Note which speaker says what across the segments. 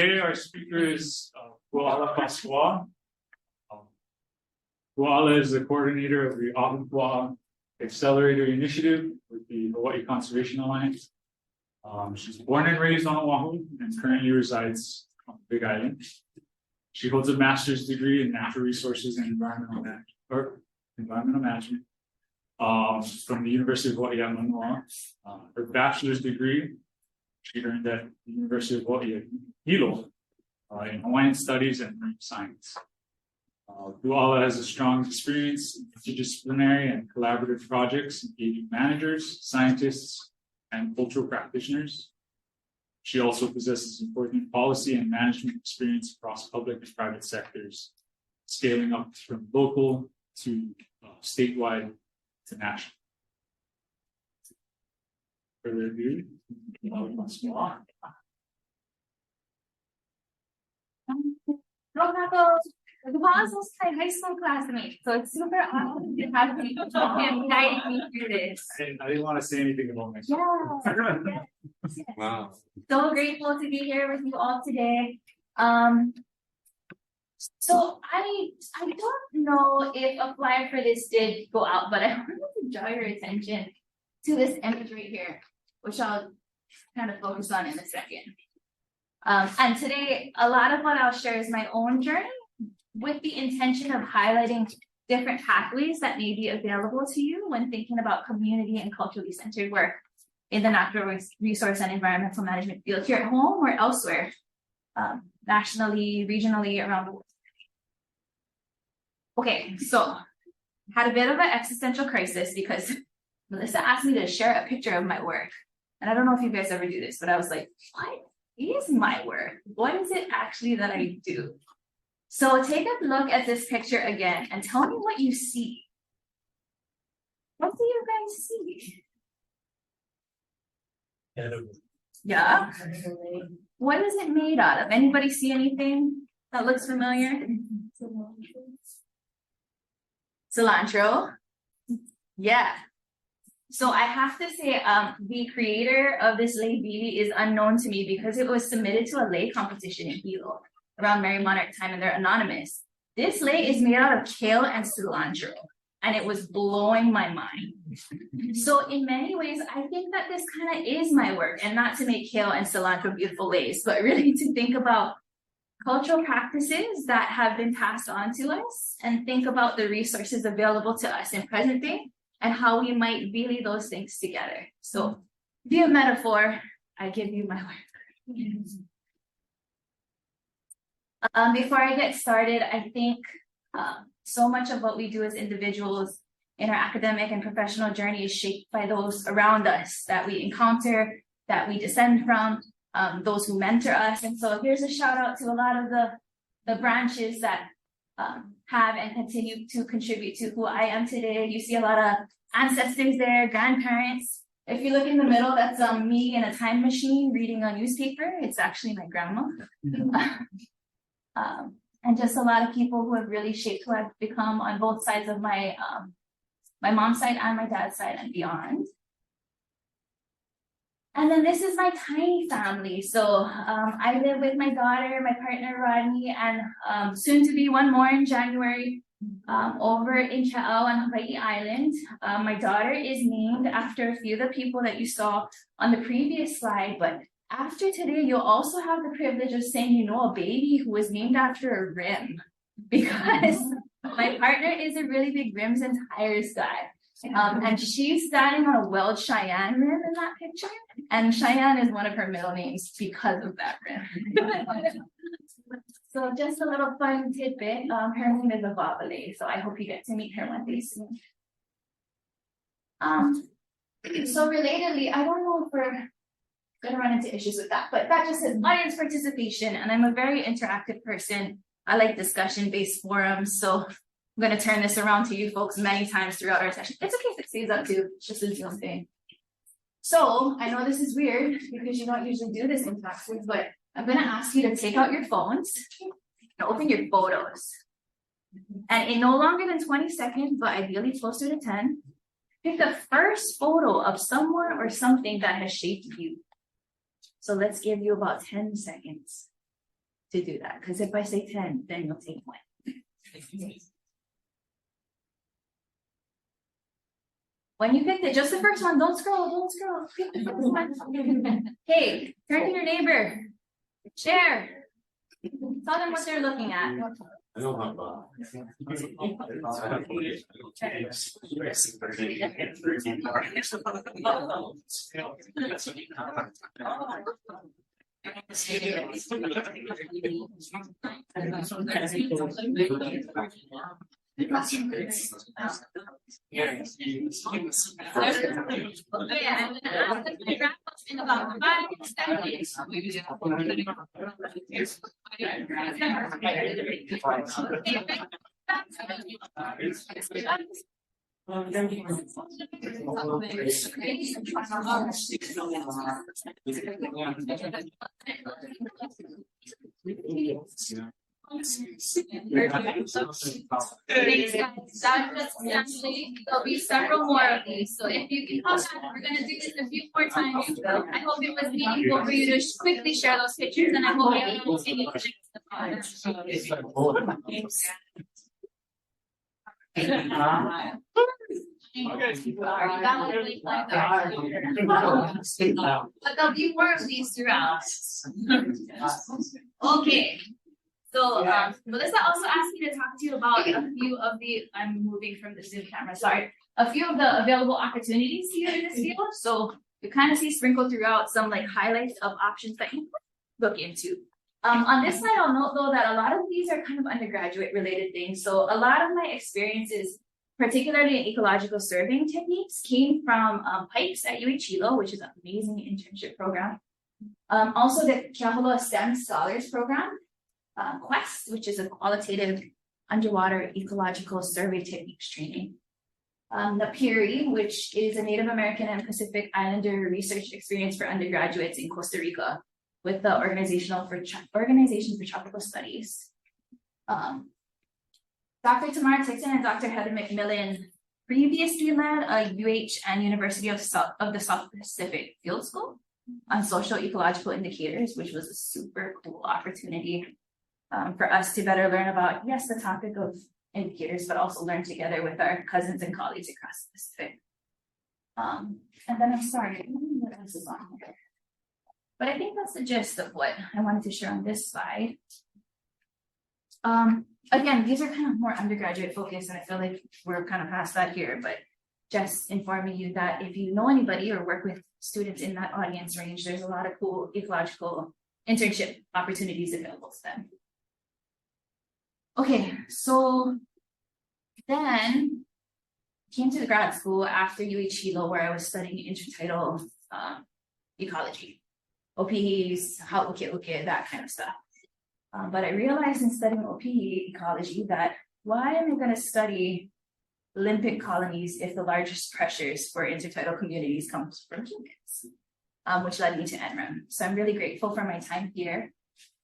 Speaker 1: Today, our speaker is Kuala Pasqua. Kuala is the coordinator of the Ahupua'a Accelerator Initiative with the Hawaii Conservation Alliance. She's born and raised on Oahu and currently resides on the Big Island. She holds a master's degree in natural resources and environmental management from the University of Hawaii at Manoa. Her bachelor's degree she earned at the University of Hawaii at Hilo in Hawaiian Studies and Marine Science. Kuala has a strong experience in interdisciplinary and collaborative projects engaging managers, scientists, and cultural practitioners. She also possesses important policy and management experience across public and private sectors, scaling up from local to statewide to national. Further ado,
Speaker 2: Kuala's also my high school classmate, so it's super awesome to have him guiding me through this.
Speaker 1: I didn't want to say anything about myself.
Speaker 2: Yeah. Yes.
Speaker 1: Wow.
Speaker 2: So grateful to be here with you all today. So I don't know if a flyer for this did go out, but I wanted to draw your attention to this image right here, which I'll kind of focus on in a second. And today, a lot of what I'll share is my own journey with the intention of highlighting different pathways that may be available to you when thinking about community and culturally centered work in the natural resource and environmental management field here at home or elsewhere, nationally, regionally, around the world. Okay, so had a bit of an existential crisis because Melissa asked me to share a picture of my work. And I don't know if you guys ever do this, but I was like, what is my work? What is it actually that I do? So take a look at this picture again and tell me what you see. What do you guys see? Yeah. What is it made out of? Anybody see anything that looks familiar? Cilantro. Yeah. So I have to say, the creator of this lei bili is unknown to me because it was submitted to a lei competition in Hilo around Mary Monarch time, and they're anonymous. This lei is made out of kale and cilantro, and it was blowing my mind. So in many ways, I think that this kind of is my work, and not to make kale and cilantro beautiful leis, but really to think about cultural practices that have been passed on to us and think about the resources available to us in present day and how we might relay those things together. So be a metaphor, I give you my work. Before I get started, I think so much of what we do as individuals in our academic and professional journey is shaped by those around us that we encounter, that we descend from, those who mentor us. And so here's a shout out to a lot of the branches that have and continue to contribute to who I am today. You see a lot of ancestors there, grandparents. If you look in the middle, that's me in a time machine reading a newspaper. It's actually my grandma. And just a lot of people who have really shaped who I've become on both sides of my mom's side and my dad's side and beyond. And then this is my tiny family. So I live with my daughter, my partner Rodney, and soon to be one more in January over in Cha'au on Hawaii Island. My daughter is named after a few of the people that you saw on the previous slide, but after today, you'll also have the privilege of saying you know a baby who was named after a rim, because my partner is a really big rims and tires guy. And she's standing on a Weld Cheyenne rim in that picture. And Cheyenne is one of her middle names because of that rim. So just a little fun tidbit. Her name is Avavale, so I hope you get to meet her one day soon. So relatedly, I don't know if we're going to run into issues with that, but that just says audience participation, and I'm a very interactive person. I like discussion-based forums, so I'm going to turn this around to you folks many times throughout our session. It's okay if it stays up too. It's just a Zoom thing. So I know this is weird because you don't usually do this in classes, but I'm going to ask you to take out your phones and open your photos. And in no longer than 20 seconds, but ideally closer to 10, pick the first photo of someone or something that has shaped you. So let's give you about 10 seconds. to do that, because if I say 10, then you'll take one. When you picked it, just the first one, don't scroll. Pick the first one. Okay, turn to your neighbor. Share. Tell them what they're looking at.
Speaker 3: I don't
Speaker 2: Thanks, guys. Actually, there'll be several more of these. So if you can come back, we're gonna do this a few more times. I hope it was meaningful for you to quickly share those pictures, and I hope you will continue to share the But there'll be more of these throughout. Okay. So Melissa also asked me to talk to you about a few of the, I'm moving from the Zoom camera, sorry, a few of the available opportunities here in this field. So you kind of see sprinkled throughout some like highlights of options that you look into. On this slide, I'll note though that a lot of these are kind of undergraduate related things. So a lot of my experiences, particularly in ecological surveying techniques, came from PIPES at UH Hilo, which is an amazing internship program. Also the Kealoha STEM Scholars Program. Quest, which is a qualitative underwater ecological survey techniques training. The PIRI, which is a Native American and Pacific Islander research experience for undergraduates in Costa Rica with the Organization for Tropical Studies. Dr. Tamara Tixon and Dr. Heather McMillan previously led a UH and University of the South Pacific Field School on social ecological indicators, which was a super cool opportunity for us to better learn about, yes, the topic of indicators, but also learn together with our cousins and colleagues across the Pacific. And then I'm sorry, I don't know what else is on here. But I think that's the gist of what I wanted to share on this slide. Again, these are kind of more undergraduate focused, and I feel like we're kind of past that here, but just informing you that if you know anybody or work with students in that audience range, there's a lot of cool ecological internship opportunities available to them. Okay, so then came to the grad school after UH Hilo, where I was studying intertidal ecology, OPEs, hau'uke'uke, that kind of stuff. But I realized in studying OPE ecology that why am I going to study Olympic colonies if the largest pressures for intertidal communities comes from humans, which led me to NREM. So I'm really grateful for my time here.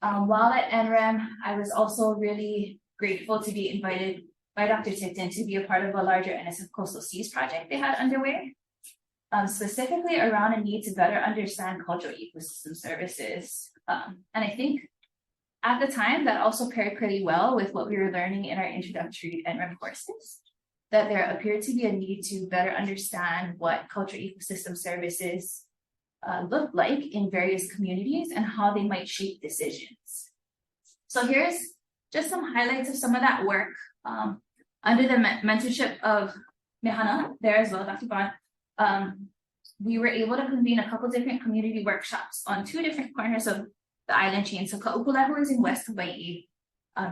Speaker 2: While at NREM, I was also really grateful to be invited by Dr. Tipton to be a part of a larger NSF Coastal Seas project they had underway, specifically around a need to better understand cultural ecosystem services. And I think at the time that also paired pretty well with what we were learning in our introductory NREM courses, that there appeared to be a need to better understand what cultural ecosystem services look like in various communities and how they might shape decisions. So here's just some highlights of some of that work under the mentorship of Mehana there as well, Dr. Bond. We were able to convene a couple different community workshops on two different corners of the island chain. So Ka'upulehu is in West Hawaii,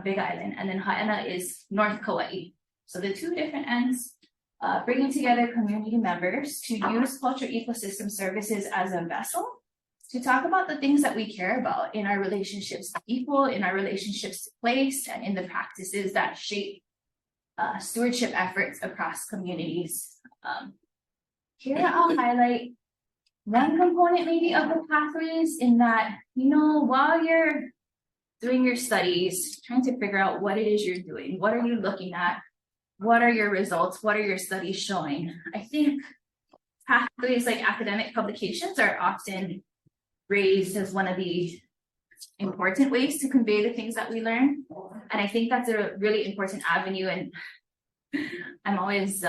Speaker 2: Big Island, and then Ha'ena is North Kauai. So the two different ends, bringing together community members to use cultural ecosystem services as a vessel to talk about the things that we care about in our relationships to people, in our relationships to place, and in the practices that shape stewardship efforts across communities. Here I'll highlight one component maybe of the pathways in that, you know, while you're doing your studies, trying to figure out what it is you're doing, what are you looking at, what are your results, what are your studies showing? I think pathways like academic publications are often raised as one of the important ways to convey the things that we learn. And I think that's a really important avenue. And I'm always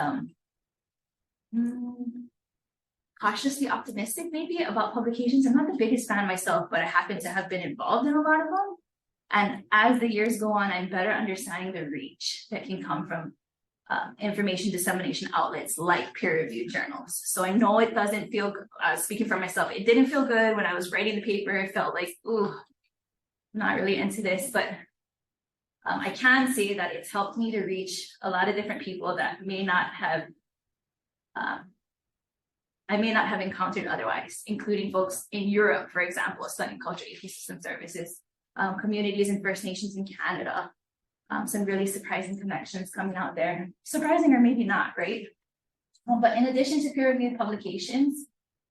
Speaker 2: cautiously optimistic maybe about publications. I'm not the biggest fan myself, but I happen to have been involved in a lot of them. And as the years go on, I'm better understanding the reach that can come from information dissemination outlets like peer-reviewed journals. So I know it doesn't feel, speaking for myself, it didn't feel good when I was writing the paper. It felt like, ooh, I'm not really into this, but I can say that it's helped me to reach a lot of different people that may not have, I may not have encountered otherwise, including folks in Europe, for example, studying culture ecosystem services, communities and First Nations in Canada. Some really surprising connections coming out there. Surprising or maybe not, right? But in addition to peer-reviewed publications,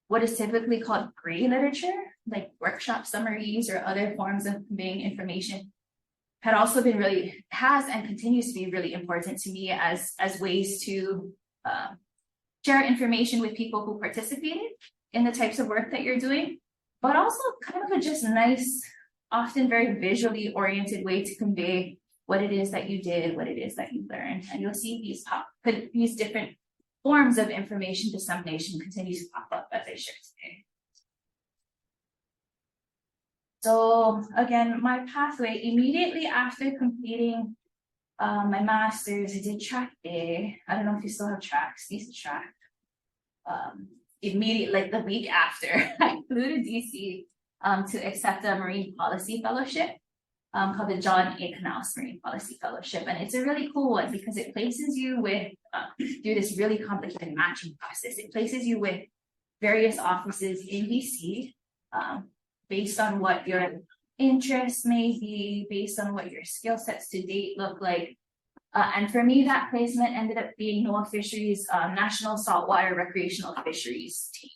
Speaker 2: what is typically called gray literature, like workshop summaries or other forms of conveying information, had also been has and continues to be really important to me as ways to share information with people who participated in the types of work that you're doing, but also kind of a just nice, often very visually oriented way to convey what it is that you did, what it is that you learned. And you'll see these different forms of information dissemination continue to pop up as I share today. So again, my pathway, immediately after completing my master's, I did track A. I don't know if you still have tracks, decent track. Immediately, like the week after, I flew to DC to accept a marine policy fellowship called the John A. Canals Marine Policy Fellowship. And it's a really cool one because it places you with, through this really complicated matching process, it places you with various offices in DC based on what your interests may be, based on what your skill sets to date look like. And for me, that placement ended up being NOAA Fisheries National Saltwater Recreational Fisheries team.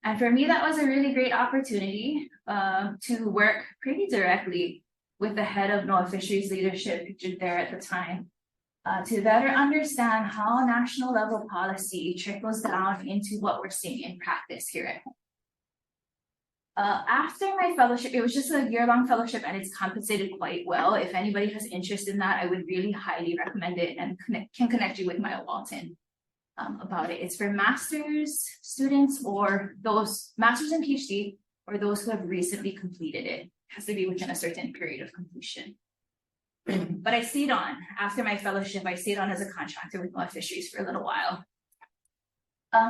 Speaker 2: And for me, that was a really great opportunity to work pretty directly with the head of NOAA Fisheries leadership pictured there at the time to better understand how national level policy trickles down into what we're seeing in practice here at home. After my fellowship, it was just a year-long fellowship and it's compensated quite well. If anybody has interest in that, I would really highly recommend it and can connect you with Maya Walton about it. It's for master's students or those master's and PhD or those who have recently completed it. It has to be within a certain period of completion. But I stayed on after my fellowship. I stayed on as a contractor with NOAA Fisheries for a little while.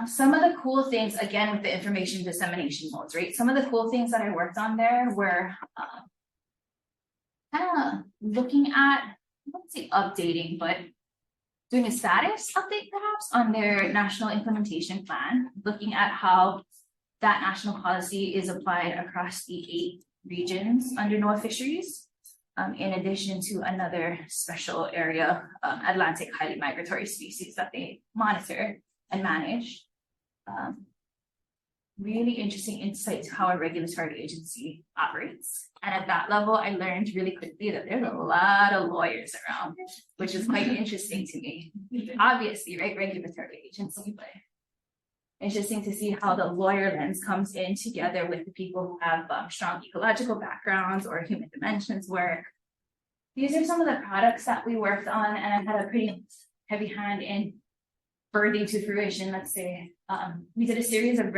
Speaker 2: Some of the cool things, again, with the information dissemination modes, right? Some of the cool things that I worked on there were kind of looking at, I wouldn't say updating, but doing a status update perhaps on their national implementation plan, looking at how that national policy is applied across the 8 regions under NOAA Fisheries, in addition to another special area, Atlantic highly migratory species that they monitor and manage. Really interesting insight to how a regulatory agency operates. And at that level, I learned really quickly that there's a lot of lawyers around, which is quite interesting to me. Obviously, right, regulatory agency, but interesting to see how the lawyer lens comes in together with the people who have strong ecological backgrounds or human dimensions work. These are some of the products that we worked on, and I had a pretty heavy hand in birthing to fruition, let's say. We did a series of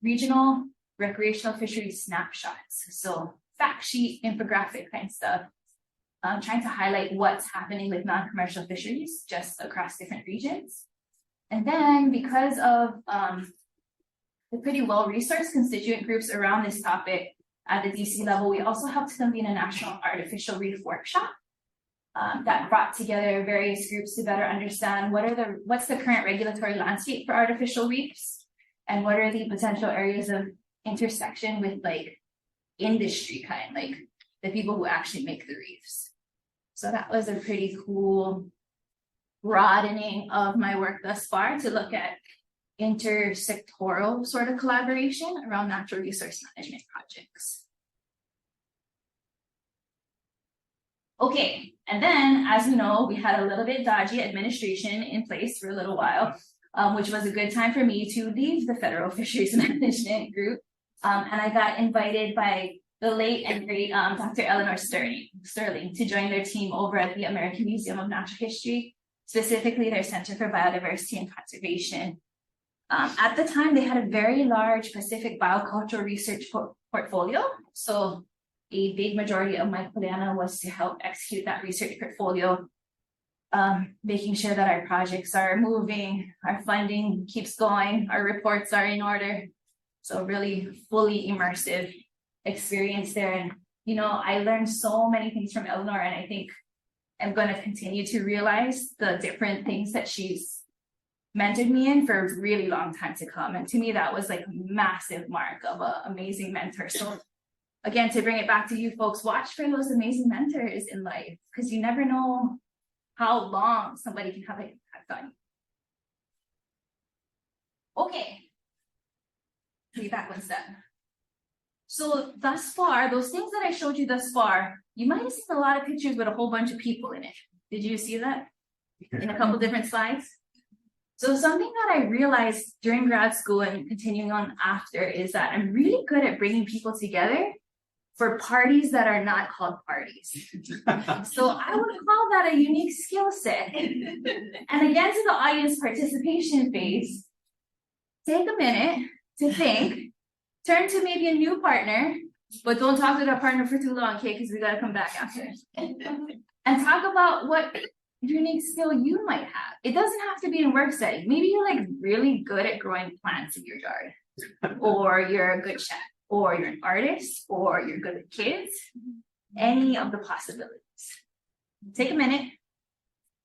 Speaker 2: regional recreational fisheries snapshots. So fact sheet, infographic kind of stuff, trying to highlight what's happening with non-commercial fisheries just across different regions. And then because of the pretty well-resourced constituent groups around this topic at the DC level, we also helped convene a national artificial reef workshop that brought together various groups to better understand what's the current regulatory landscape for artificial reefs and what are the potential areas of intersection with like industry kind, like the people who actually make the reefs. So that was a pretty cool broadening of my work thus far to look at intersectoral sort of collaboration around natural resource management projects. Okay, and then as you know, we had a little bit dodgy administration in place for a little while, which was a good time for me to leave the Federal Fisheries Management Group And I got invited by the late and great Dr. Eleanor Sterling to join their team over at the American Museum of Natural History, specifically their Center for Biodiversity and Conservation. At the time, they had a very large Pacific biocultural research portfolio. So a big majority of my kuleana was to help execute that research portfolio, making sure that our projects are moving, our funding keeps going, our reports are in order. So really fully immersive experience there. And, you know, I learned so many things from Eleanor, and I think I'm going to continue to realize the different things that she's mentored me in for a really long time to come. And to me, that was like a massive mark of an amazing mentor. So again, to bring it back to you folks, watch for those amazing mentors in life, because you never know how long somebody can have an impact on you. Okay. Be back one step. So thus far, those things that I showed you thus far, you might have seen a lot of pictures with a whole bunch of people in it. Did you see that in a couple different slides? So something that I realized during grad school and continuing on after is that I'm really good at bringing people together for parties that are not called parties. So I would call that a unique skill set. And again, to the audience participation phase, take a minute to think, turn to maybe a new partner, but don't talk to that partner for too long, okay, because we got to come back after. And talk about what unique skill you might have. It doesn't have to be in work setting. Maybe you're like really good at growing plants in your yard, or you're a good chef, or you're an artist, or you're good at kids. Any of the possibilities. Take a minute,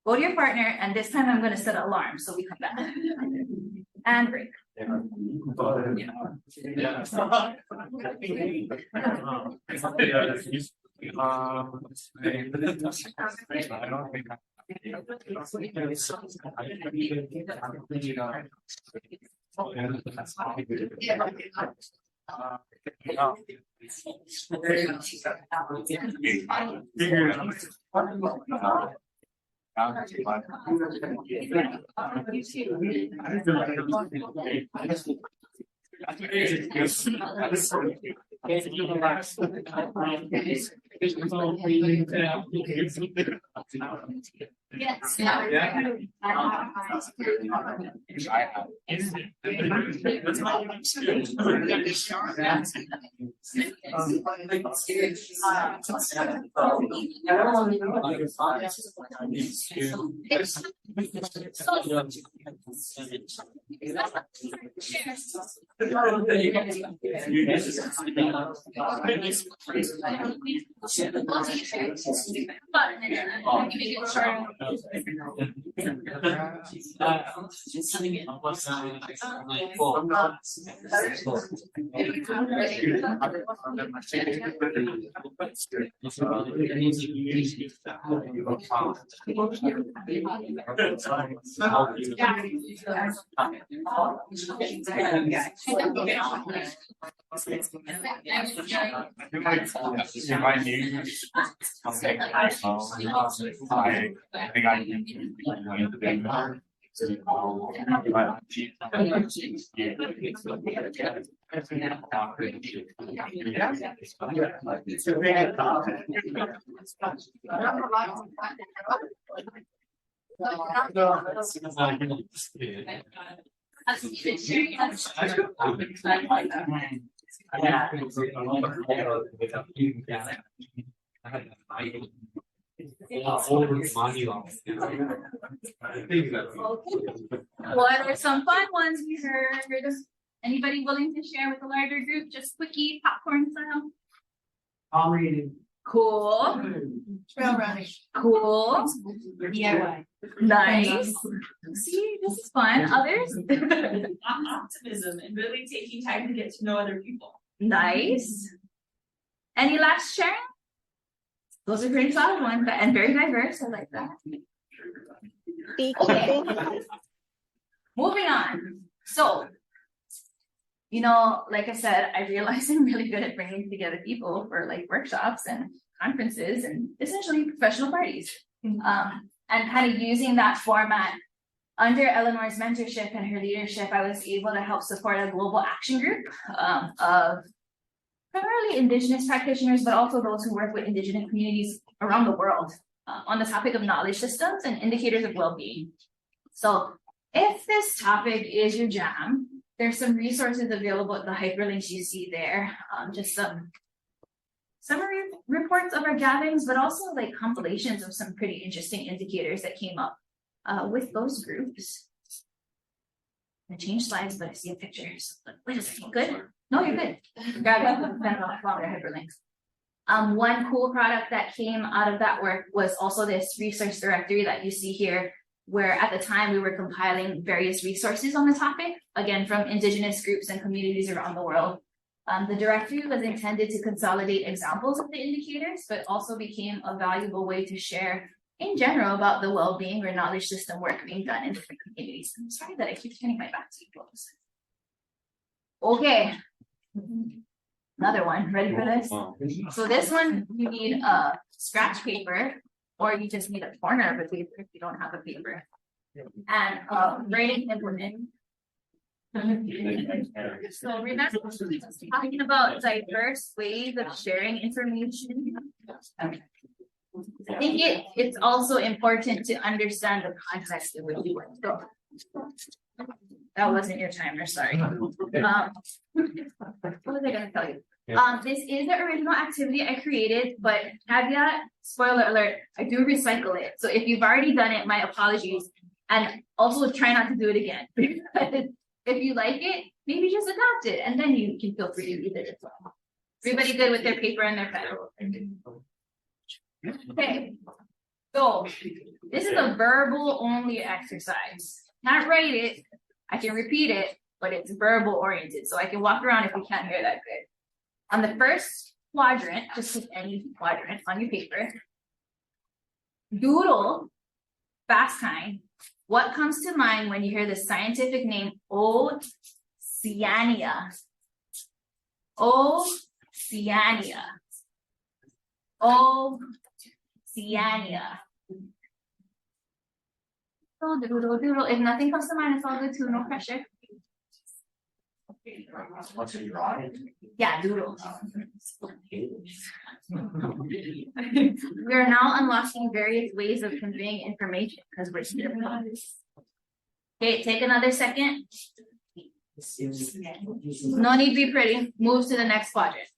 Speaker 2: go to your partner, and this time I'm going to set an alarm so we come back. And break. Yes. What are some fun ones we heard? Anybody willing to share with the larger group? Just quickie, popcorn style.
Speaker 3: All reading.
Speaker 2: Cool.
Speaker 4: Trail running.
Speaker 2: Cool.
Speaker 4: DIY.
Speaker 2: Nice. See, this is fun. Others?
Speaker 4: Optimism and really taking time to get to know other people.
Speaker 2: Nice. Any last sharing? Those are pretty solid ones, and very diverse. I like that. Okay. Moving on. So, you know, like I said, I realized I'm really good at bringing together people for like workshops and conferences and essentially professional parties. And kind of using that format Under Eleanor's mentorship and her leadership, I was able to help support a global action group of primarily Indigenous practitioners, but also those who work with Indigenous communities around the world on the topic of knowledge systems and indicators of well-being. So if this topic is your jam, there's some resources available at the hyperlinks you see there. Just some summary reports of our gatherings, but also like compilations of some pretty interesting indicators that came up with those groups. I changed slides, but I see a picture. So, wait a second, good? No, you're good. Grab it. Hyperlinks. One cool product that came out of that work was also this resource directory that you see here, where at the time we were compiling various resources on the topic, again, from Indigenous groups and communities around the world. The directory was intended to consolidate examples of the indicators, but also became a valuable way to share in general about the well-being or knowledge system work being done in different communities. I'm sorry that I keep turning my back to you folks. Okay. Another one, ready for this? So this one, you need a scratch paper, or you just need a corner of a paper if you don't have a paper. And writing implement. So remember, talking about diverse ways of sharing information. I think it's also important to understand the context in which you work. So that wasn't your timer, sorry. What was I gonna tell you? This is the original activity I created, but caveat, spoiler alert, I do recycle it. So if you've already done it, my apologies. And also try not to do it again. If you like it, maybe just adopt it, and then you can feel free to use it as well. Everybody good with their paper and their pen? Okay, so this is a verbal only exercise. Can't write it, I can repeat it, but it's verbal oriented, so I can walk around if you can't hear that good. On the first quadrant, just pick any quadrant on your paper, doodle, fast time. What comes to mind when you hear the scientific name Oceania? Oceania. Oceania. Doodle, doodle. If nothing comes to mind, it's all good too, no pressure. Yeah, doodle. We are now unlocking various ways of conveying information because we're here. Okay, take another second. No need to be pretty. Move to the next quadrant.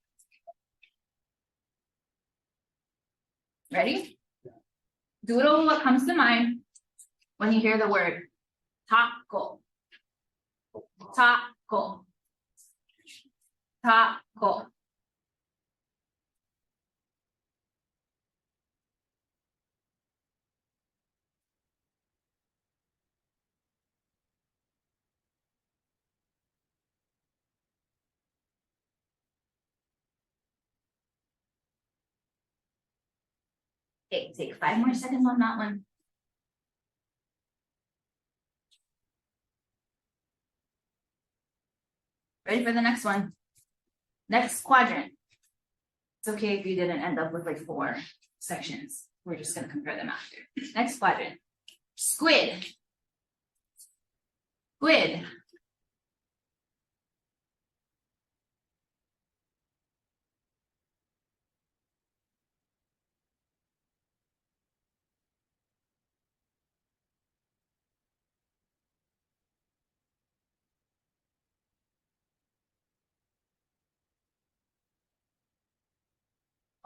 Speaker 2: Ready? Doodle what comes to mind when you hear the word taco. Taco. Taco. Okay, take 5 more seconds on that one. Ready for the next one? Next quadrant. It's okay if you didn't end up with like 4 sections. We're just going to compare them after. Next quadrant. Squid. Squid.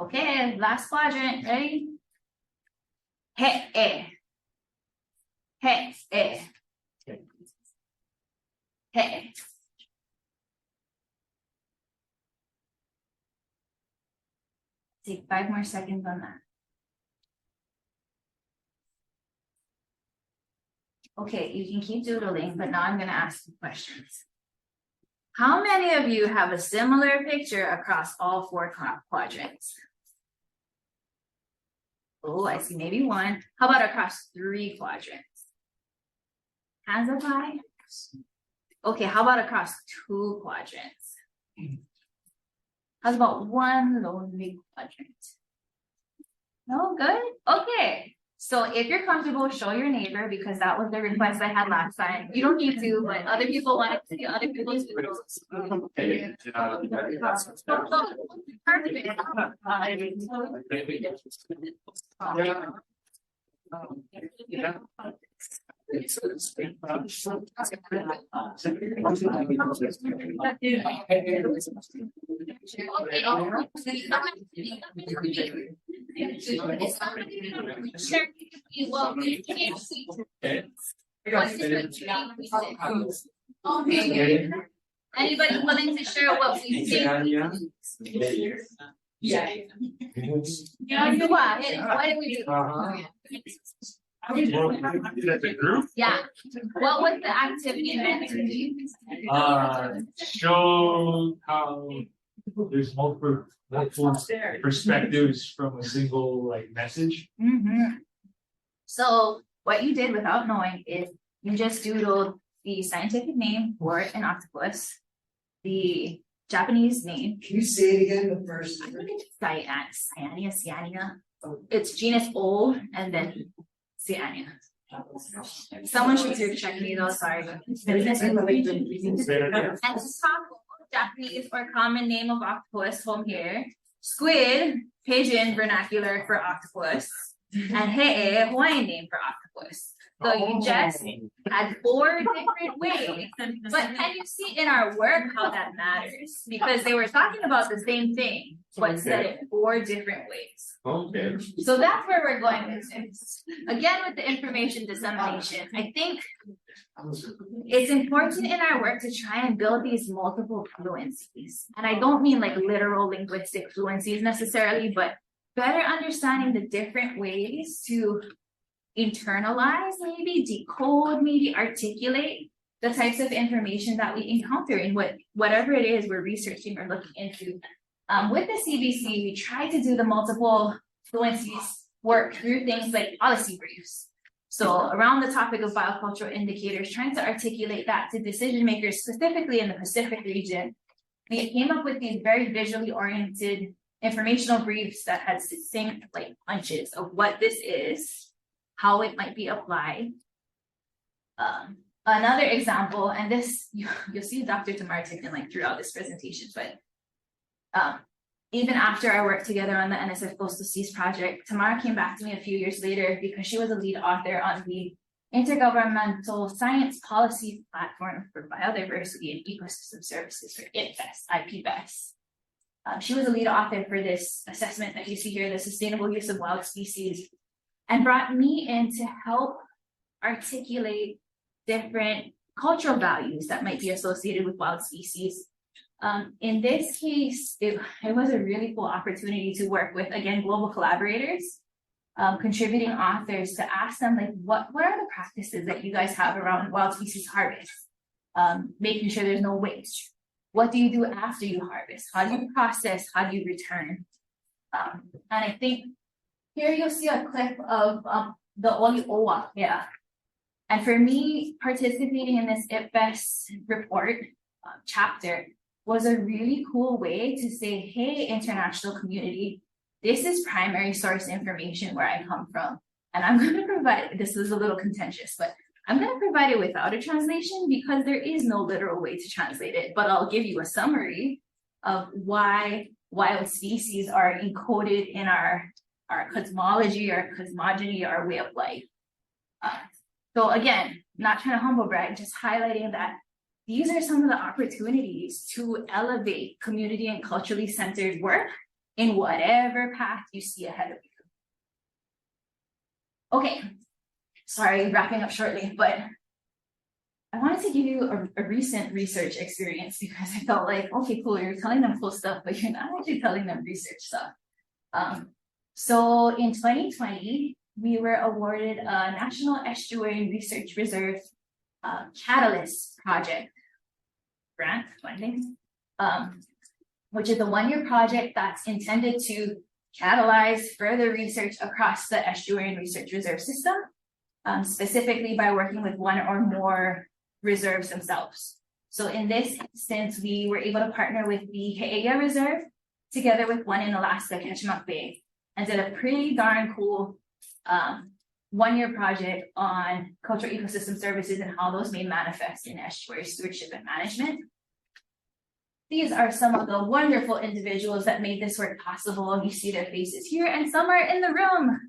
Speaker 2: Okay, last quadrant. Ready? He. He. He. Take 5 more seconds on that. Okay, you can keep doodling, but now I'm going to ask some questions. How many of you have a similar picture across all 4 quadrants? Oh, I see maybe 1. How about across 3 quadrants? Hands up high. Okay, how about across 2 quadrants? How's about 1 lonely quadrant? No, good? Okay, So if you're comfortable, show your neighbor because that was the request I had last time. You don't need to, but other people wanted to see other people's videos. Okay. Anybody willing to share what we see?
Speaker 4: Yeah.
Speaker 2: You are. Why did we do?
Speaker 1: As a group,
Speaker 2: Yeah. What was the activity meant to do?
Speaker 1: show how there's multiple perspectives from a single like message.
Speaker 2: So what you did without knowing is you just doodled the scientific name for an octopus, the Japanese name.
Speaker 3: Can you say it again, the first?
Speaker 2: I think it's Cyania. It's genus O and then Cyania. Someone should do check me though, sorry. And taco, Japanese or common name of octopus, home here. Squid, Pidgin vernacular for octopus. And He'e, Hawaiian name for octopus. So you just had 4 different ways. But can you see in our work how that matters? Because they were talking about the same thing, but said it 4 different ways.
Speaker 1: Okay.
Speaker 2: So that's where we're going with this. Again, with the information dissemination, I think it's important in our work to try and build these multiple fluencies. And I don't mean like literal linguistic fluencies necessarily, but better understanding the different ways to internalize, maybe decode, maybe articulate the types of information that we encounter in whatever it is we're researching or looking into. With the CBC, we try to do the multiple fluencies work through things like policy briefs. So around the topic of biocultural indicators, trying to articulate that to decision makers, specifically in the Pacific region, we came up with these very visually oriented informational briefs that had succinct like punches of what this is, how it might be applied. Another example, and this you'll see Dr. Tamar taking like throughout this presentation, but even after I worked together on the NSF Coastal Seas project, Tamara came back to me a few years later because she was a lead author on the Intergovernmental Science Policy Platform for Biodiversity and Ecosystem Services, for IPBES. She was a lead author for this assessment that you see here, the sustainable use of wild species, and brought me in to help articulate different cultural values that might be associated with wild species. In this case, it was a really cool opportunity to work with, again, global collaborators, contributing authors to ask them, like, what are the practices that you guys have around wild species harvest? Making sure there's no waste. What do you do after you harvest? How do you process? How do you return? And I think here you'll see a clip of the Olioa, yeah. And for me, participating in this IPBES report chapter was a really cool way to say, hey, international community, this is primary source information where I come from. And I'm going to provide, this is a little contentious, but I'm going to provide it without a translation because there is no literal way to translate it, but I'll give you a summary of why wild species are encoded in our cosmology, our cosmogony, our way of life. So again, not trying to humble brag, just highlighting that these are some of the opportunities to elevate community and culturally centered work in whatever path you see ahead of you. Okay, sorry, wrapping up shortly, but I wanted to give you a recent research experience because I felt like, okay, cool, you're telling them cool stuff, but you're not actually telling them research stuff. So in 2020, we were awarded a National Estuary Research Reserve Catalyst Project grant funding, which is a 1-year project that's intended to catalyze further research across the estuary research reserve system, specifically by working with one or more reserves themselves. So in this instance, we were able to partner with the He'eia Reserve together with one in Alaska, Ketchimak Bay, and did a pretty darn cool one-year project on cultural ecosystem services and how those may manifest in estuary stewardship and management. These are some of the wonderful individuals that made this work possible. You see their faces here, and some are in the room.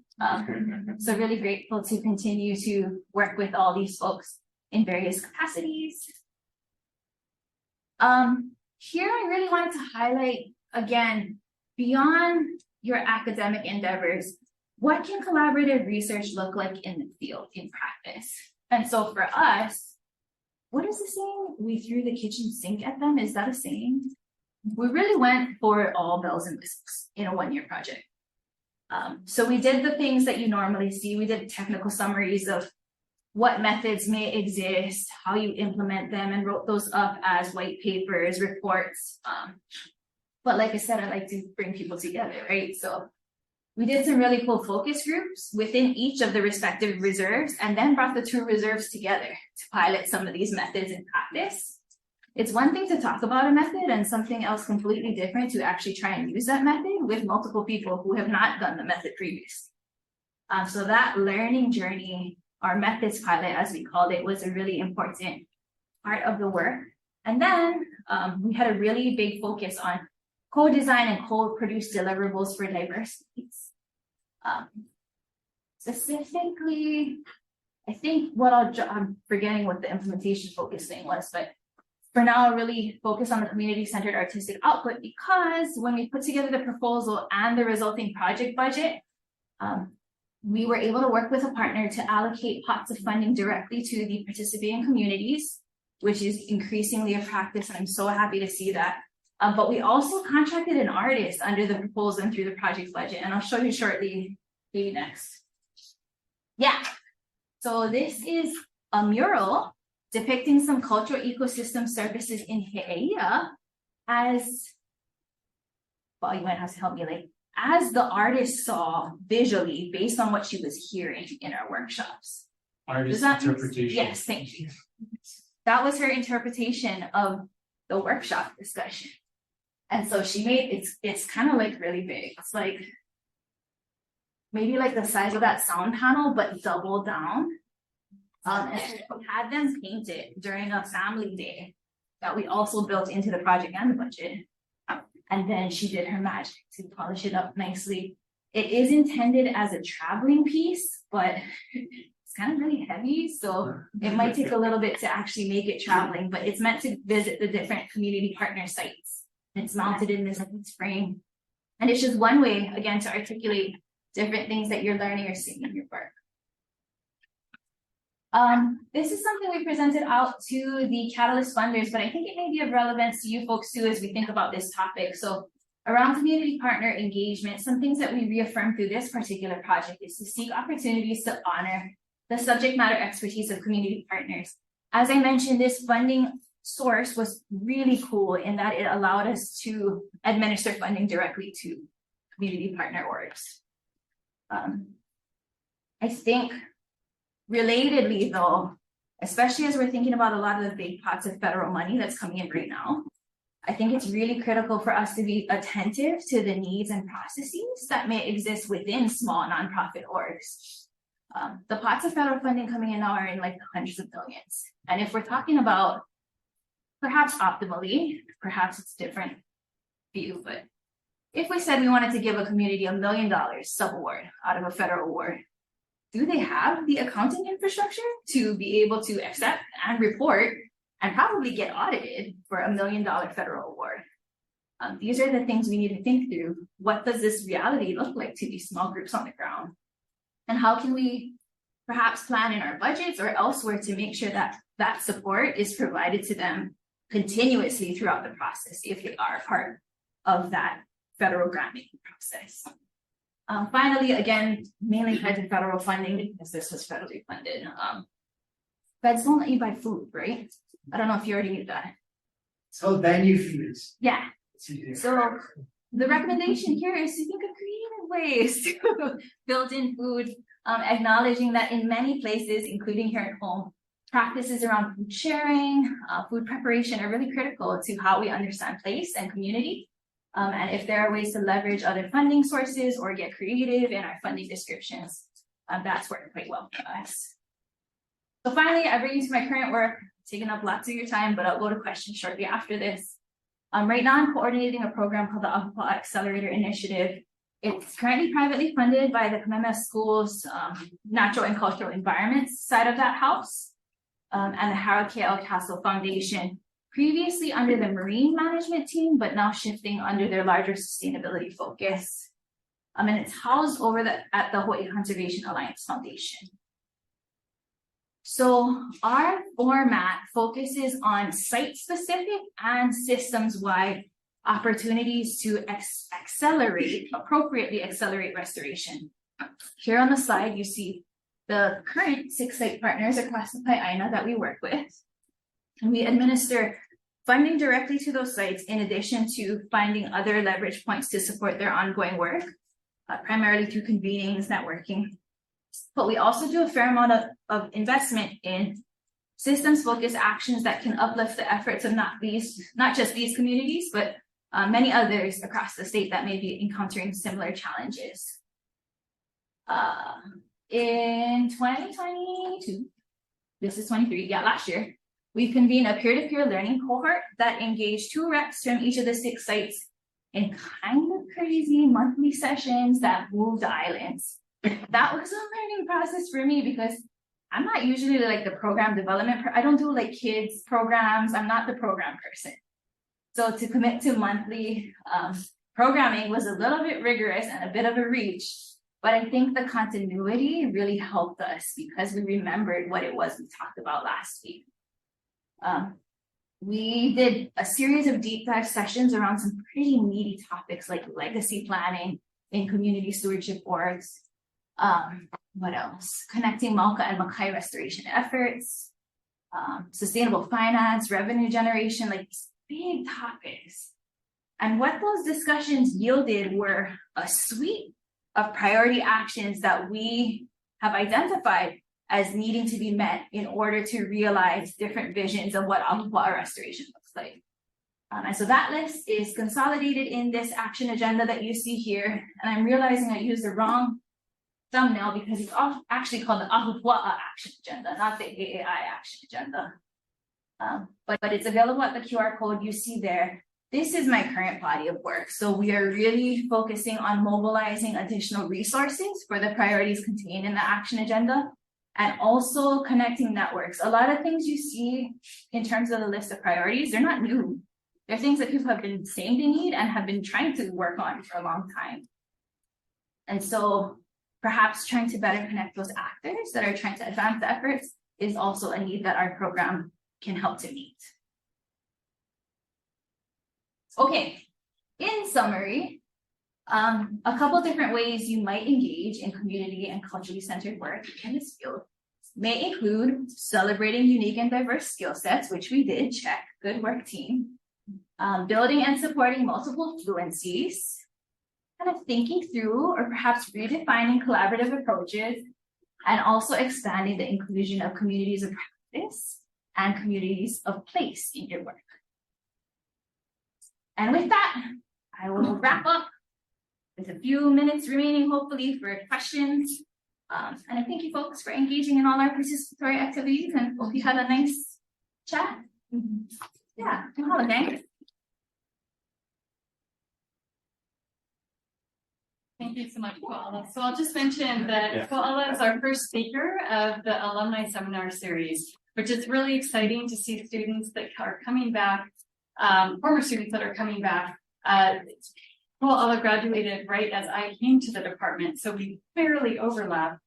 Speaker 2: So really grateful to continue to work with all these folks in various capacities. Here I really wanted to highlight, again, beyond your academic endeavors, what can collaborative research look like in the field, in practice? And so for us, what is the saying? We threw the kitchen sink at them. Is that a saying? We really went for all bells and whistles in a one-year project. So we did the things that you normally see. We did technical summaries of what methods may exist, how you implement them, and wrote those up as white papers, reports. But like I said, I like to bring people together, right? So we did some really cool focus groups within each of the respective reserves, and then brought the two reserves together to pilot some of these methods in practice. It's one thing to talk about a method and something else completely different to actually try and use that method with multiple people who have not done the method previously. So that learning journey, our methods pilot, as we called it, was a really important part of the work. And then we had a really big focus on co-design and co-produce deliverables for diverse needs. Specifically, I think I'm forgetting what the implementation focus thing was, but for now, I'll really focus on the community-centered artistic output, because when we put together the proposal and the resulting project budget, we were able to work with a partner to allocate pots of funding directly to the participating communities, which is increasingly a practice, and I'm so happy to see that. But we also contracted an artist under the proposal and through the project budget, and I'll show you shortly, maybe next. Yeah, so this is a mural depicting some cultural ecosystem services in He'eia as, well, you might have to help me, like, as the artist saw visually based on what she was hearing in our workshops.
Speaker 1: Artist interpretation.
Speaker 2: Yes, thank you. That was her interpretation of the workshop discussion. And so she made, it's kind of like really big. It's like maybe like the size of that sound panel, but double down. And we had them paint it during a family day that we also built into the project and the budget. And then she did her magic to polish it up nicely. It is intended as a traveling piece, but it's kind of really heavy. So it might take a little bit to actually make it traveling, but it's meant to visit the different community partner sites. It's mounted in this frame. And it's just one way, again, to articulate different things that you're learning or seeing in your work. This is something we presented out to the Catalyst funders, but I think it may be of relevance to you folks too as we think about this topic. So around community partner engagement, some things that we reaffirmed through this particular project is to seek opportunities to honor the subject matter expertise of community partners. As I mentioned, this funding source was really cool in that it allowed us to administer funding directly to community partner orgs. I think relatedly though, especially as we're thinking about a lot of the big pots of federal money that's coming in right now, I think it's really critical for us to be attentive to the needs and processes that may exist within small nonprofit orgs. The pots of federal funding coming in now are in like the hundreds of millions. And if we're talking about perhaps optimally, perhaps it's different view, but if we said we wanted to give a community $1 million sub-award out of a federal award, do they have the accounting infrastructure to be able to accept and report and probably get audited for $1 million federal award? These are the things we need to think through. What does this reality look like to these small groups on the ground? And how can we perhaps plan in our budgets or elsewhere to make sure that that support is provided to them continuously throughout the process if they are part of that federal grant making process? Finally, again, mainly tied to federal funding because this was federally funded. Feds don't let you buy food, right? I don't know if you already knew that.
Speaker 3: So venue fees.
Speaker 2: Yeah. So the recommendation here is to think of creative ways to build in food, acknowledging that in many places, including here at home, practices around food sharing, food preparation are really critical to how we understand place and community. And if there are ways to leverage other funding sources or get creative in our funding descriptions, That's worked quite well for us. So finally, I bring you to my current work, taking up lots of your time, but I'll go to questions shortly after this. Right now I'm coordinating a program called the Ahupua Accelerator Initiative. It's currently privately funded by the Kamehameha Schools Natural and Cultural Environments side of that house, and the Harold K. L. Castle Foundation, previously under the Marine Management team, but now shifting under their larger sustainability focus. And it's housed over at the Hawaii Conservation Alliance Foundation. So our format focuses on site-specific and systems-wide opportunities to appropriately accelerate restoration. Here on the slide, you see the current 6 site partners across the Pai'aina that we work with. And we administer funding directly to those sites in addition to finding other leverage points to support their ongoing work, primarily through convenings, networking. But we also do a fair amount of investment in systems-focused actions that can uplift the efforts of not just these communities, but many others across the state that may be encountering similar challenges. In 2022, this is 23, last year, we convened a peer-to-peer learning cohort that engaged 2 reps from each of the 6 sites in kind of crazy monthly sessions that moved islands. That was a learning process for me because I'm not usually like the program development. I don't do like kids programs. I'm not the program person. So to commit to monthly programming was a little bit rigorous and a bit of a reach, but I think the continuity really helped us because we remembered what it was we talked about last week. We did a series of deep dive sessions around some pretty meaty topics like legacy planning in community stewardship orgs. What else? Connecting Malka and Makai restoration efforts, sustainable finance, revenue generation, like big topics. And what those discussions yielded were a suite of priority actions that we have identified as needing to be met in order to realize different visions of what Ahupua restoration looks like. And so that list is consolidated in this action agenda that you see here. And I'm realizing I used the wrong thumbnail because it's actually called the Ahupua Action Agenda, not the AAI Action Agenda. But it's available at the QR code you see there. This is my current body of work. So we are really focusing on mobilizing additional resources for the priorities contained in the action agenda and also connecting networks. A lot of things you see in terms of the list of priorities, they're not new. They're things that people have been saying they need and have been trying to work on for a long time. And so perhaps trying to better connect those actors that are trying to advance the efforts is also a need that our program can help to meet. Okay, in summary, a couple different ways you might engage in community and culturally centered work in this field may include celebrating unique and diverse skill sets, which we did, check, good work team, building and supporting multiple fluencies, kind of thinking through or perhaps redefining collaborative approaches, and also expanding the inclusion of communities of practice and communities of place in your work. And with that, I will wrap up with a few minutes remaining, hopefully, for questions. And I thank you folks for engaging in all our participatory activities and hope you had a nice chat. Yeah, mahalo, gang.
Speaker 5: Thank you so much, Koala. So I'll just mention that Koala is our first speaker of the alumni seminar series, which is really exciting to see students that are coming back, former students that are coming back. Koala graduated right as I came to the department, so we barely overlap.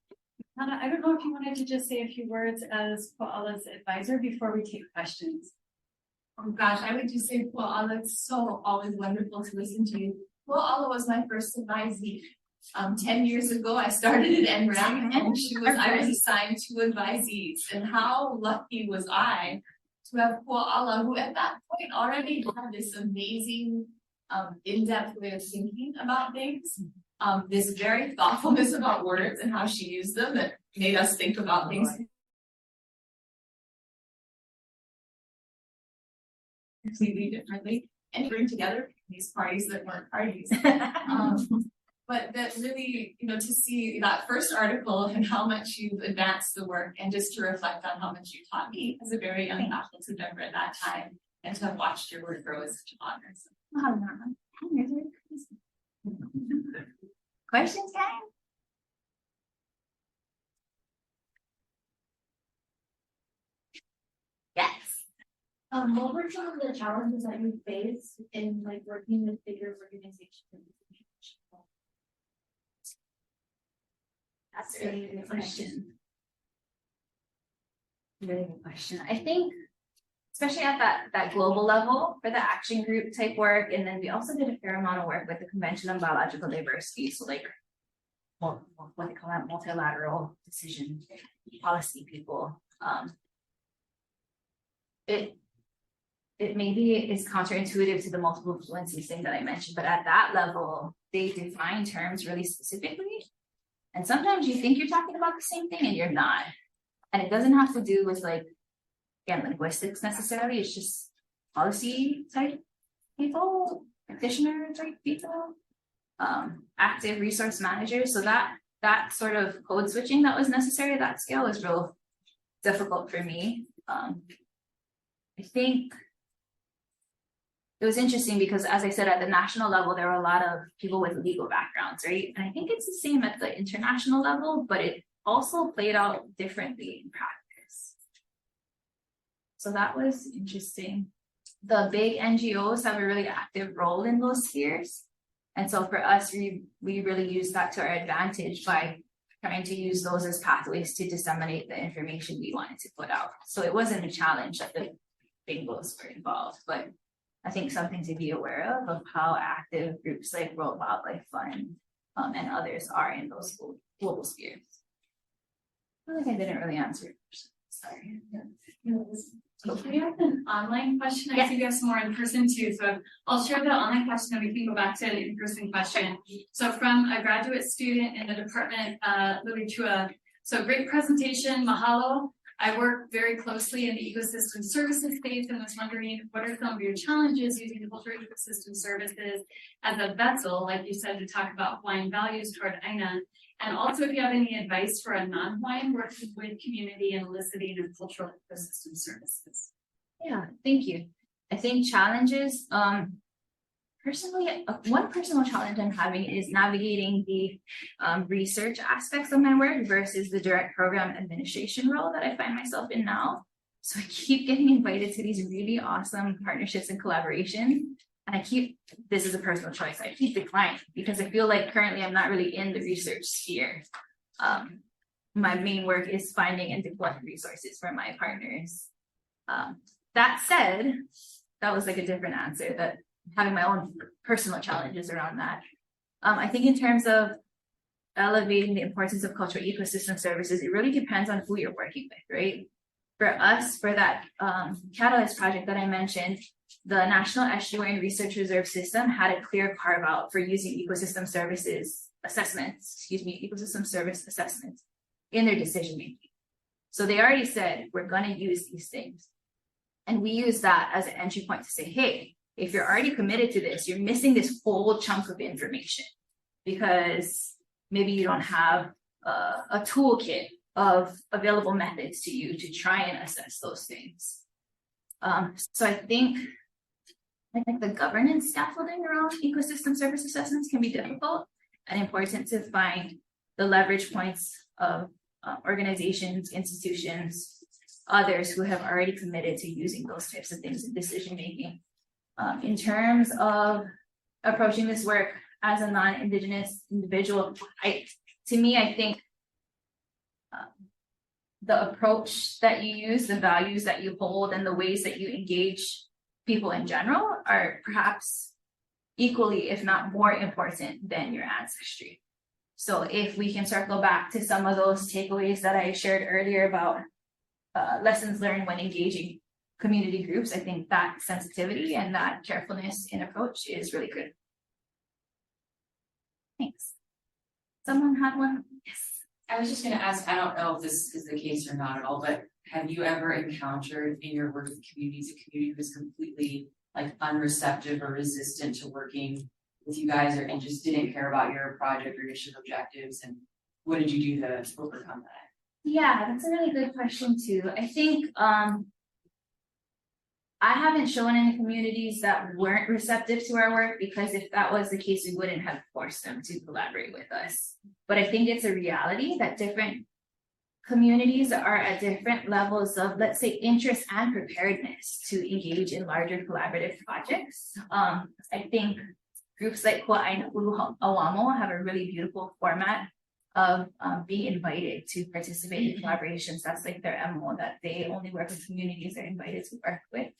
Speaker 5: Hannah, I don't know if you wanted to just say a few words as Koala's advisor before we take questions.
Speaker 4: Oh gosh, I would just say, Koala, it's so always wonderful to listen to you. Koala was my first advisee. 10 years ago, I started at NREM and I was assigned 2 advisees. And how lucky was I to have Koala, who at that point already had this amazing in-depth way of thinking about things. This very thoughtfulness about words and how she used them that made us think about things completely differently and bring together these parties that weren't parties. But that really, to see that first article and how much you've advanced the work and just to reflect on how much you taught me as a very young faculty member at that time and to have watched your work grow is such an honor. So.
Speaker 2: Questions, guys? Yes.
Speaker 6: What were some of the challenges that you faced in like working with bigger organizations?
Speaker 2: That's a really good question. Really good question. I think, especially at that global level for the action group type work, and then we also did a fair amount of work with the Convention on Biological Diversity. So like, what they call that, multilateral decision policy people. It maybe is counterintuitive to the multiple fluency thing that I mentioned, but at that level, they define terms really specifically. And sometimes you think you're talking about the same thing and you're not. And it doesn't have to do with like, again, linguistics necessarily. It's just policy type people, practitioner type people, active resource managers. So that sort of code switching that was necessary at that scale was real difficult for me. I think it was interesting because, as I said, at the national level, there were a lot of people with legal backgrounds, right? And I think it's the same at the international level, but it also played out differently in practice. So that was interesting. The big NGOs have a really active role in those spheres. And so for us, we really use that to our advantage by trying to use those as pathways to disseminate the information we wanted to put out. So it wasn't a challenge that the bingos were involved, but I think something to be aware of how active groups like World Wildlife Fund and others are in those global spheres. I feel like I didn't really answer your question. Sorry.
Speaker 5: We have an online question. I see we have some more in person too. So I'll share the online question and we can go back to an in-person question. So from a graduate student in the department, Lily Chua. So great presentation, mahalo. I work very closely in the ecosystem services space and was wondering what are some of your challenges using the cultural ecosystem services as a vessel, like you said, to talk about Hawaiian values toward Aina. And also if you have any advice for a non-Hawaiian working with community and eliciting of cultural ecosystem services.
Speaker 2: Yeah, thank you. I think challenges, personally, one personal challenge I'm having is navigating the research aspects of my work versus the direct program administration role that I find myself in now. So I keep getting invited to these really awesome partnerships and collaboration. And this is a personal choice, I keep declining because I feel like currently I'm not really in the research sphere. My main work is finding and deploying resources for my partners. That said, that was like a different answer, that having my own personal challenges around that. I think in terms of elevating the importance of cultural ecosystem services, it really depends on who you're working with, right? For us, for that Catalyst project that I mentioned, the National Estuarine Research Reserve System had a clear carve out for using ecosystem services assessments, ecosystem service assessments in their decision making. So they already said, we're going to use these things. And we use that as an entry point to say, hey, if you're already committed to this, you're missing this whole chunk of information because maybe you don't have a toolkit of available methods to you to try and assess those things. So I think the governance scaffolding around ecosystem service assessments can be difficult and important to find the leverage points of organizations, institutions, others who have already committed to using those types of things in decision making. In terms of approaching this work as a non-Indigenous individual, I think the approach that you use, the values that you hold, and the ways that you engage people in general are perhaps equally, if not more important than your ancestry. So if we can circle back to some of those takeaways that I shared earlier about lessons learned when engaging community groups, I think that sensitivity and that carefulness in approach is really good. Thanks. Someone had one? Yes.
Speaker 7: I was just going to ask, I don't know if this is the case or not at all, but have you ever encountered in your work with communities, a community who's completely like unreceptive or resistant to working with you guys or just didn't care about your project or initiative objectives, and what did you do to overcome that?
Speaker 2: Yeah, that's a really good question too. I think I haven't shown any communities that weren't receptive to our work, because if that was the case, we wouldn't have forced them to collaborate with us. But I think it's a reality that different communities are at different levels of, let's say, interest and preparedness to engage in larger collaborative projects. I think groups like Kua'aina Awamo have a really beautiful format of being invited to participate in collaborations. That's like their MO, that they only work with communities they're invited to work with.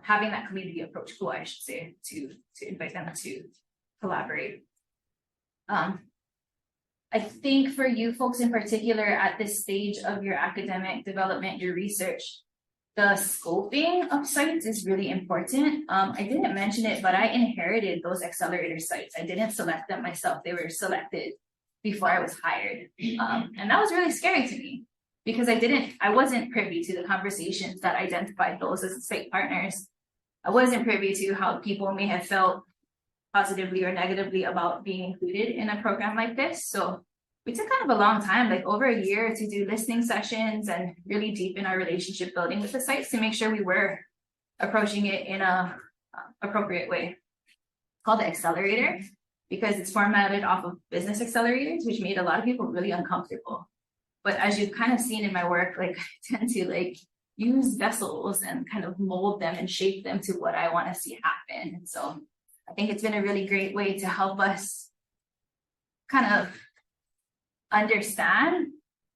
Speaker 2: Having that community approach, I should say, to invite them to collaborate. I think for you folks in particular at this stage of your academic development, your research, the scoping of sites is really important. I didn't mention it, but I inherited those accelerator sites. I didn't select them myself. They were selected before I was hired. And that was really scary to me, because I wasn't privy to the conversations that identified those as site partners. I wasn't privy to how people may have felt positively or negatively about being included in a program like this. So we took kind of a long time, like over a year, to do listening sessions and really deepen our relationship building with the sites to make sure we were approaching it in a appropriate way. It's called the accelerator because it's formatted off of business accelerators, which made a lot of people really uncomfortable. But as you've kind of seen in my work, like I tend to like use vessels and kind of mold them and shape them to what I want to see happen. And so I think it's been a really great way to help us kind of understand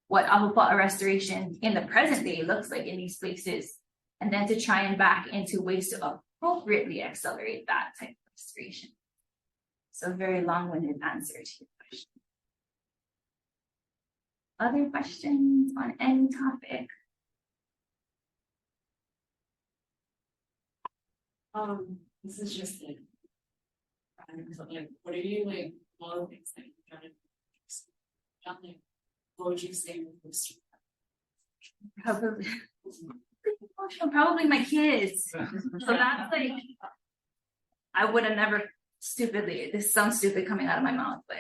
Speaker 2: what ahupua'a restoration in the present day looks like in these places, and then to try and back into ways to appropriately accelerate that type of restoration. So very long-winded answer to your question. Other questions on any topic?
Speaker 8: This is just like, what are you like, all the things that you're trying to do? What would you say was
Speaker 2: Probably my kids. So that's like, I would have never this sounds stupid coming out of my mouth, but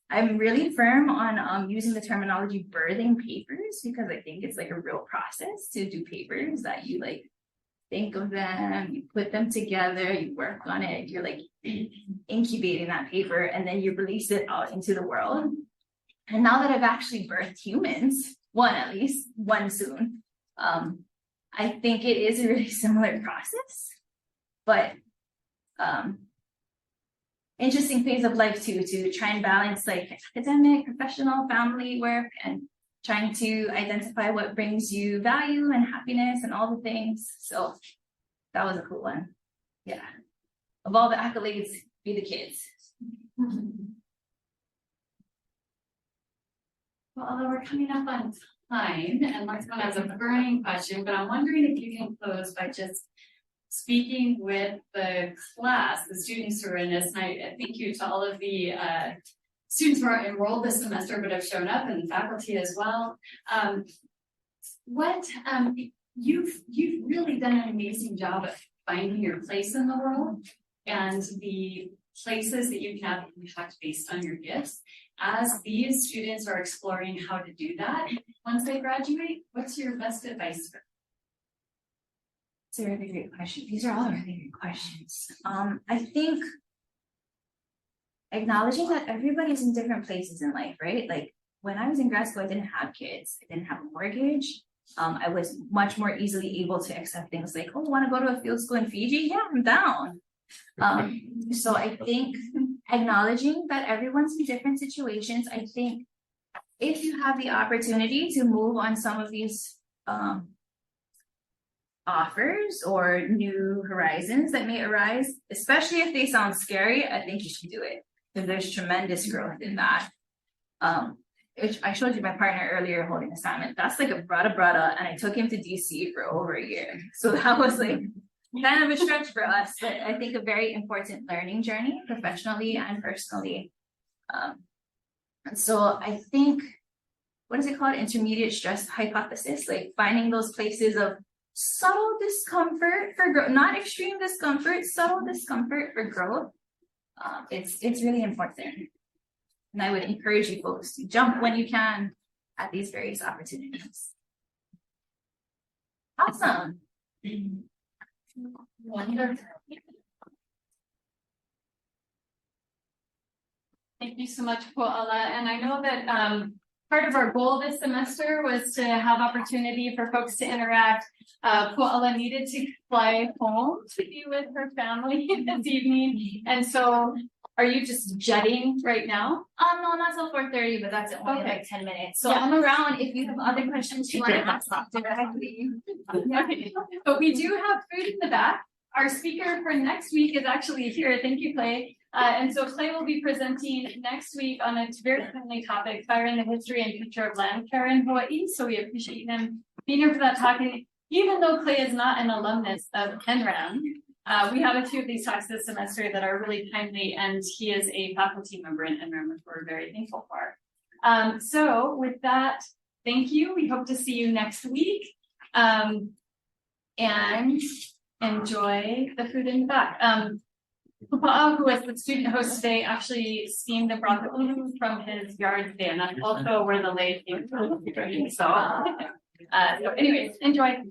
Speaker 2: I'm really firm on using the terminology birthing papers, because I think it's like a real process to do papers that you like think of them, you put them together, you work on it, you're like incubating that paper, and then you release it out into the world. And now that I've actually birthed humans, at least one soon, I think it is a really similar process, but interesting phase of life too, to try and balance like academic, professional, family work, and trying to identify what brings you value and happiness and all the things. So that was a cool one. Yeah. Of all the accolades, be the kids.
Speaker 5: Well, although we're coming up on time, and Mark's one has a burning question, but I'm wondering if you can close by just speaking with the class, the students who are in this night. Thank you to all of the students who are enrolled this semester but have shown up, and faculty as well. You've really done an amazing job of finding your place in the world and the places that you can have impact based on your gifts. As these students are exploring how to do that, once they graduate, what's your best advice for them?
Speaker 2: It's a really great question. These are all really great questions. I think acknowledging that everybody's in different places in life, right? Like when I was in grad school, I didn't have kids, I didn't have a mortgage. I was much more easily able to accept things like, oh, want to go to a field school in Fiji? Yeah, I'm down. So I think acknowledging that everyone's in different situations. I think if you have the opportunity to move on some of these offers or new horizons that may arise, especially if they sound scary, I think you should do it, because there's tremendous growth in that. I showed you my partner earlier holding assignment. That's like a brada, and I took him to DC for over a year. So that was like kind of a stretch for us, but I think a very important learning journey, professionally and personally. And so I think, what is it called? Intermediate stress hypothesis, like finding those places of subtle discomfort for growth, not extreme discomfort, subtle discomfort for growth. it's really important. And I would encourage you folks to jump when you can at these various opportunities. Awesome.
Speaker 5: Wonderful. Thank you so much, Koala. And I know that part of our goal this semester was to have opportunity for folks to interact. Koala needed to fly home to be with her family this evening. And so are you just jetting right now?
Speaker 2: No, not till 4:30, but that's only
Speaker 5: Okay.
Speaker 2: like 10 minutes. So
Speaker 5: Yeah.
Speaker 2: I'm around if you have other questions you want to ask directly.
Speaker 5: Okay, but we do have food in the back. Our speaker for next week is actually here. Thank you, Clay. And so Clay will be presenting next week on a very timely topic, fire in the history and future of land care in Hawaii. So we appreciate him being here for that talk. And even though Clay is not an alumnus of NREM, we have a few of these talks this semester that are really timely, and he is a faculty member in NREM, which we're very thankful for. So with that, thank you. We hope to see you next week. And enjoy the food in the back. Pupa'a, who was the student host today, actually steamed and brought the ulu from his yard today, and that's also where the lake came from. So anyways, enjoy.